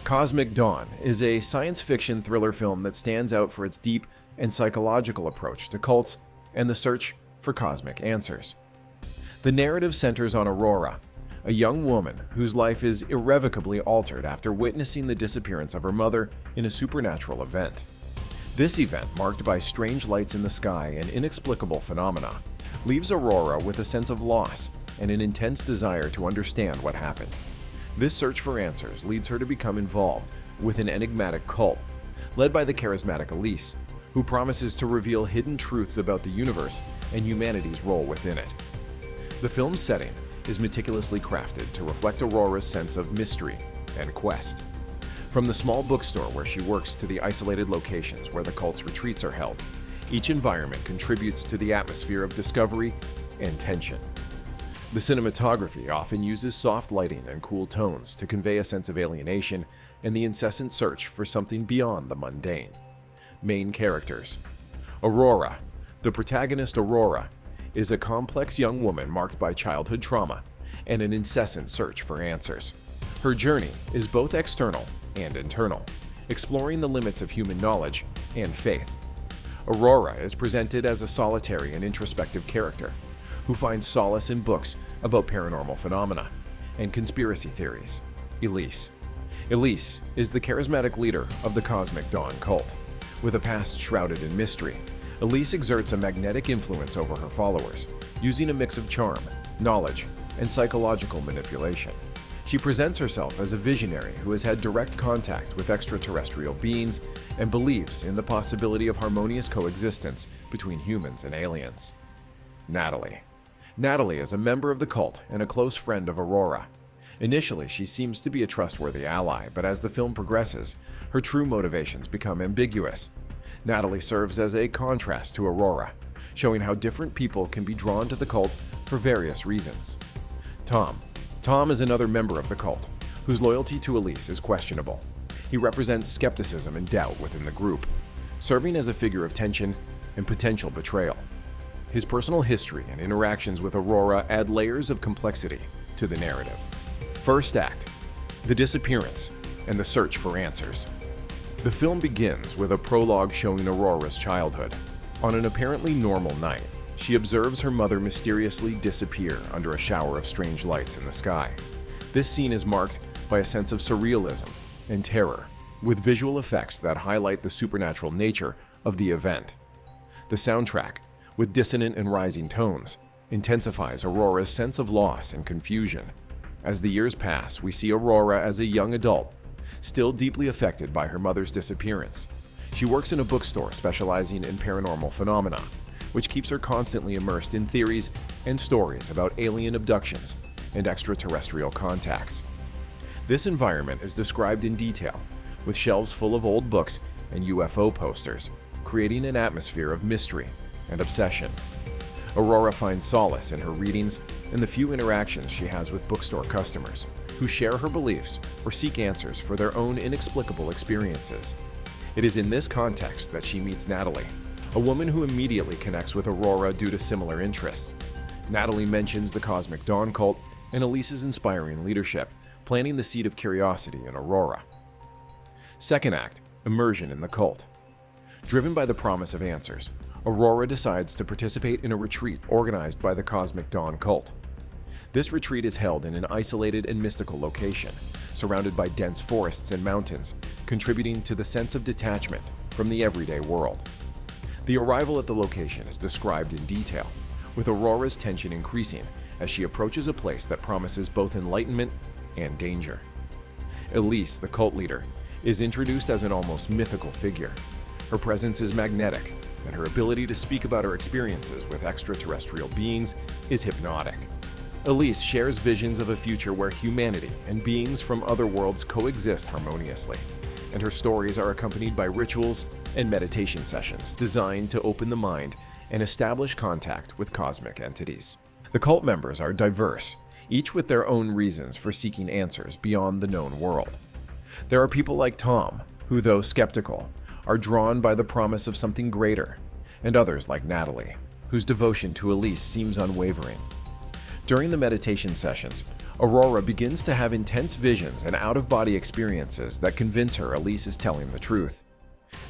Cosmic Dawn is a science fiction thriller film that stands out for its deep and psychological approach to cults and the search for cosmic answers. The narrative centers on Aurora, a young woman whose life is irrevocably altered after witnessing the disappearance of her mother in a supernatural event. This event, marked by strange lights in the sky and inexplicable phenomena, leaves Aurora with a sense of loss and an intense desire to understand what happened. This search for answers leads her to become involved with an enigmatic cult, led by the charismatic Elise, who promises to reveal hidden truths about the universe and humanity's role within it. The film's setting is meticulously crafted to reflect Aurora's sense of mystery and quest. From the small bookstore where she works to the isolated locations where the cult's retreats are held, each environment contributes to the atmosphere of discovery and tension. The cinematography often uses soft lighting and cool tones to convey a sense of alienation and the incessant search for something beyond the mundane. Main characters. Aurora. The protagonist, Aurora, is a complex young woman marked by childhood trauma and an incessant search for answers. Her journey is both external and internal, exploring the limits of human knowledge and faith. Aurora is presented as a solitary and introspective character who finds solace in books about paranormal phenomena and conspiracy theories. Elise. Elise is the charismatic leader of the Cosmic Dawn cult. With a past shrouded in mystery, Elise exerts a magnetic influence over her followers, using a mix of charm, knowledge, and psychological manipulation. She presents herself as a visionary who has had direct contact with extraterrestrial beings and believes in the possibility of harmonious coexistence between humans and aliens. Natalie. Natalie is a member of the cult and a close friend of Aurora. Initially, she seems to be a trustworthy ally, but as the film progresses, her true motivations become ambiguous. Natalie serves as a contrast to Aurora, showing how different people can be drawn to the cult for various reasons. Tom. Tom is another member of the cult, whose loyalty to Elise is questionable. He represents skepticism and doubt within the group, serving as a figure of tension and potential betrayal. His personal history and interactions with Aurora add layers of complexity to the narrative. First act, the disappearance and the search for answers. The film begins with a prologue showing Aurora's childhood. On an apparently normal night, she observes her mother mysteriously disappear under a shower of strange lights in the sky. This scene is marked by a sense of surrealism and terror, with visual effects that highlight the supernatural nature of the event. The soundtrack, with dissonant and rising tones, intensifies Aurora's sense of loss and confusion. As the years pass, we see Aurora as a young adult, still deeply affected by her mother's disappearance. She works in a bookstore specializing in paranormal phenomena, which keeps her constantly immersed in theories and stories about alien abductions and extraterrestrial contacts. This environment is described in detail, with shelves full of old books and UFO posters, creating an atmosphere of mystery and obsession. Aurora finds solace in her readings and the few interactions she has with bookstore customers, who share her beliefs or seek answers for their own inexplicable experiences. It is in this context that she meets Natalie, a woman who immediately connects with Aurora due to similar interests. Natalie mentions the Cosmic Dawn cult and Elise's inspiring leadership, planting the seed of curiosity in Aurora. Second act, immersion in the cult. Driven by the promise of answers, Aurora decides to participate in a retreat organized by the Cosmic Dawn cult. This retreat is held in an isolated and mystical location, surrounded by dense forests and mountains, contributing to the sense of detachment from the everyday world. The arrival at the location is described in detail, with Aurora's tension increasing as she approaches a place that promises both enlightenment and danger. Elise, the cult leader, is introduced as an almost mythical figure. Her presence is magnetic, and her ability to speak about her experiences with extraterrestrial beings is hypnotic. Elise shares visions of a future where humanity and beings from other worlds coexist harmoniously, and her stories are accompanied by rituals and meditation sessions designed to open the mind and establish contact with cosmic entities. The cult members are diverse, each with their own reasons for seeking answers beyond the known world. There are people like Tom, who, though skeptical, are drawn by the promise of something greater, and others like Natalie, whose devotion to Elise seems unwavering. During the meditation sessions, Aurora begins to have intense visions and out-of-body experiences that convince her Elise is telling the truth.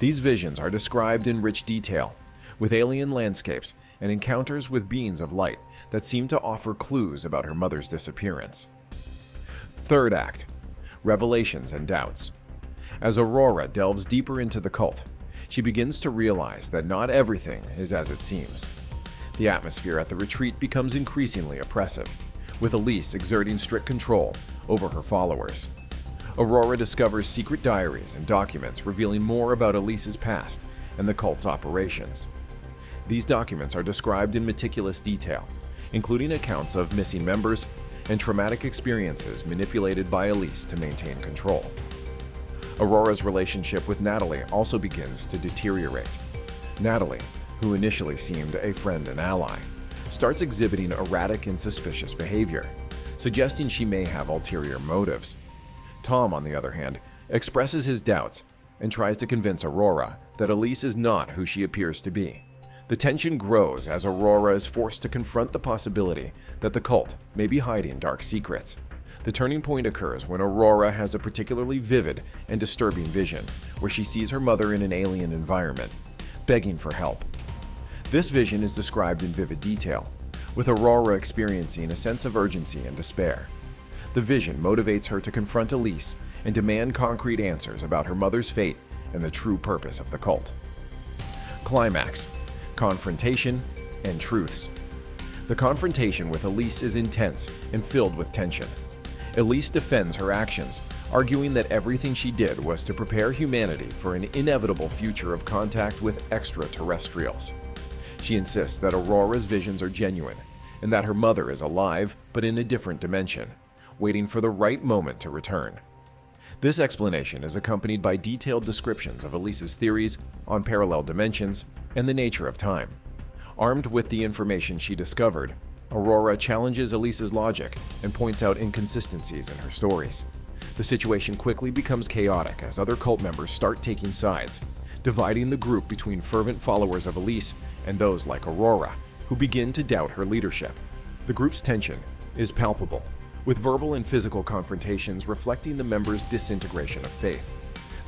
These visions are described in rich detail, with alien landscapes and encounters with beings of light that seem to offer clues about her mother's disappearance. Third act, revelations and doubts. As Aurora delves deeper into the cult, she begins to realize that not everything is as it seems. The atmosphere at the retreat becomes increasingly oppressive, with Elise exerting strict control over her followers. Aurora discovers secret diaries and documents revealing more about Elise's past and the cult's operations. These documents are described in meticulous detail, including accounts of missing members and traumatic experiences manipulated by Elise to maintain control. Aurora's relationship with Natalie also begins to deteriorate. Natalie, who initially seemed a friend and ally, starts exhibiting erratic and suspicious behavior, suggesting she may have ulterior motives. Tom, on the other hand, expresses his doubts and tries to convince Aurora that Elise is not who she appears to be. The tension grows as Aurora is forced to confront the possibility that the cult may be hiding dark secrets. The turning point occurs when Aurora has a particularly vivid and disturbing vision where she sees her mother in an alien environment, begging for help. This vision is described in vivid detail, with Aurora experiencing a sense of urgency and despair. The vision motivates her to confront Elise and demand concrete answers about her mother's fate and the true purpose of the cult. Climax, confrontation, and truths. The confrontation with Elise is intense and filled with tension. Elise defends her actions, arguing that everything she did was to prepare humanity for an inevitable future of contact with extraterrestrials. She insists that Aurora's visions are genuine and that her mother is alive but in a different dimension, waiting for the right moment to return. This explanation is accompanied by detailed descriptions of Elise's theories on parallel dimensions and the nature of time. Armed with the information she discovered, Aurora challenges Elise's logic and points out inconsistencies in her stories. The situation quickly becomes chaotic as other cult members start taking sides, dividing the group between fervent followers of Elise and those like Aurora, who begin to doubt her leadership. The group's tension is palpable, with verbal and physical confrontations reflecting the members' disintegration of faith.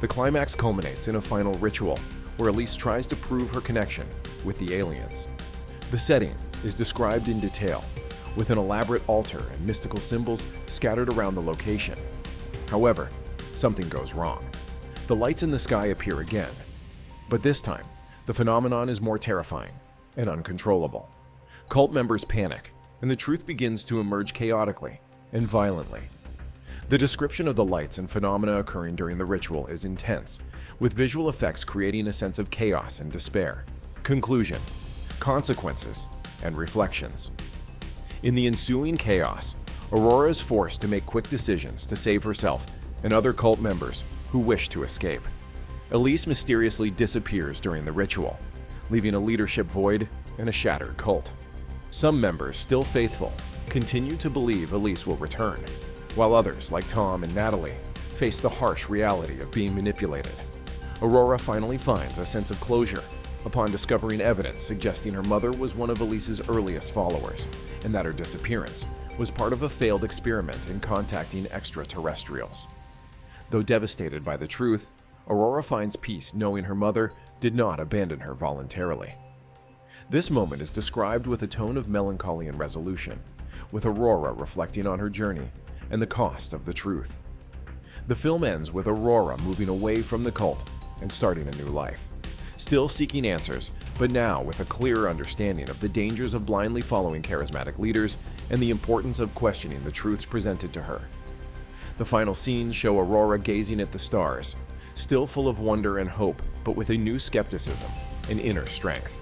The climax culminates in a final ritual where Elise tries to prove her connection with the aliens. The setting is described in detail, with an elaborate altar and mystical symbols scattered around the location. However, something goes wrong. The lights in the sky appear again, but this time, the phenomenon is more terrifying and uncontrollable. Cult members panic, and the truth begins to emerge chaotically and violently. The description of the lights and phenomena occurring during the ritual is intense, with visual effects creating a sense of chaos and despair. Conclusion, consequences, and reflections. In the ensuing chaos, Aurora is forced to make quick decisions to save herself and other cult members who wish to escape. Elise mysteriously disappears during the ritual, leaving a leadership void and a shattered cult. Some members, still faithful, continue to believe Elise will return, while others, like Tom and Natalie, face the harsh reality of being manipulated. Aurora finally finds a sense of closure upon discovering evidence suggesting her mother was one of Elise's earliest followers, and that her disappearance was part of a failed experiment in contacting extraterrestrials. Though devastated by the truth, Aurora finds peace knowing her mother did not abandon her voluntarily. This moment is described with a tone of melancholy and resolution, with Aurora reflecting on her journey and the cost of the truth. The film ends with Aurora moving away from the cult and starting a new life, still seeking answers, but now with a clearer understanding of the dangers of blindly following charismatic leaders and the importance of questioning the truths presented to her. The final scenes show Aurora gazing at the stars, still full of wonder and hope, but with a new skepticism and inner strength.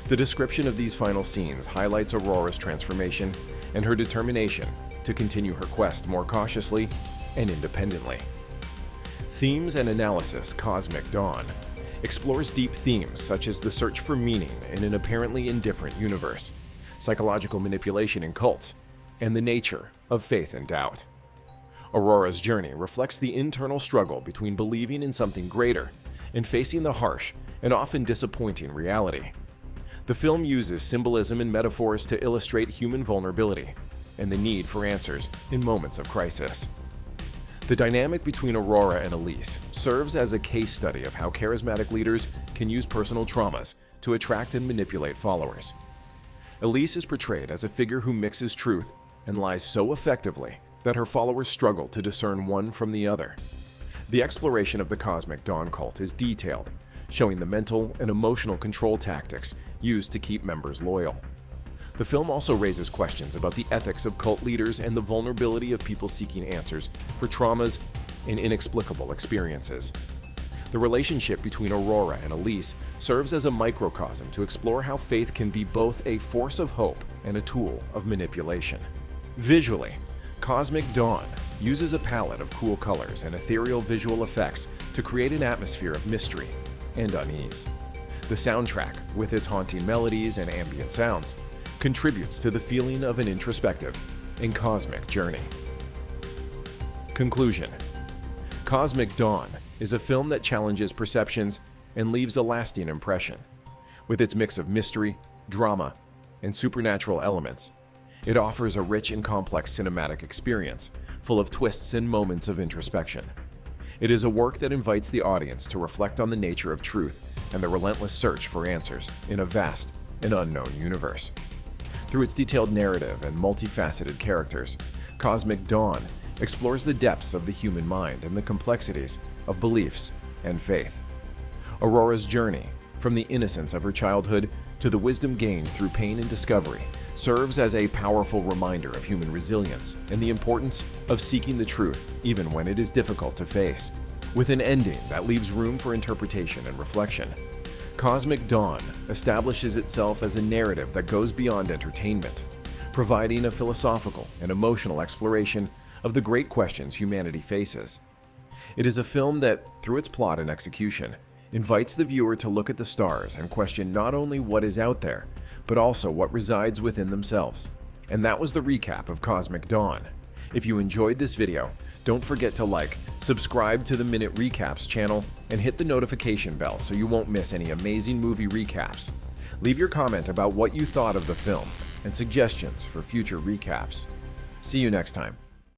The description of these final scenes highlights Aurora's transformation and her determination to continue her quest more cautiously and independently. Themes and Analysis: Cosmic Dawn explores deep themes such as the search for meaning in an apparently indifferent universe, psychological manipulation in cults, and the nature of faith and doubt. Aurora's journey reflects the internal struggle between believing in something greater and facing the harsh and often disappointing reality. The film uses symbolism and metaphors to illustrate human vulnerability and the need for answers in moments of crisis. The dynamic between Aurora and Elise serves as a case study of how charismatic leaders can use personal traumas to attract and manipulate followers. Elise is portrayed as a figure who mixes truth and lies so effectively that her followers struggle to discern one from the other. The exploration of the Cosmic Dawn cult is detailed, showing the mental and emotional control tactics used to keep members loyal. The film also raises questions about the ethics of cult leaders and the vulnerability of people seeking answers for traumas and inexplicable experiences. The relationship between Aurora and Elise serves as a microcosm to explore how faith can be both a force of hope and a tool of manipulation. Visually, Cosmic Dawn uses a palette of cool colors and ethereal visual effects to create an atmosphere of mystery and unease. The soundtrack, with its haunting melodies and ambient sounds, contributes to the feeling of an introspective and cosmic journey. Conclusion: Cosmic Dawn is a film that challenges perceptions and leaves a lasting impression. With its mix of mystery, drama, and supernatural elements, it offers a rich and complex cinematic experience full of twists and moments of introspection. It is a work that invites the audience to reflect on the nature of truth and the relentless search for answers in a vast and unknown universe. Through its detailed narrative and multifaceted characters, Cosmic Dawn explores the depths of the human mind and the complexities of beliefs and faith. Aurora's journey, from the innocence of her childhood to the wisdom gained through pain and discovery, serves as a powerful reminder of human resilience and the importance of seeking the truth even when it is difficult to face. With an ending that leaves room for interpretation and reflection, Cosmic Dawn establishes itself as a narrative that goes beyond entertainment, providing a philosophical and emotional exploration of the great questions humanity faces. It is a film that, through its plot and execution, invites the viewer to look at the stars and question not only what is out there, but also what resides within themselves. And that was the recap of Cosmic Dawn. If you enjoyed this video, don't forget to like, subscribe to the Minute Recaps channel, and hit the notification bell so you won't miss any amazing movie recaps. Leave your comment about what you thought of the film and suggestions for future recaps. See you next time.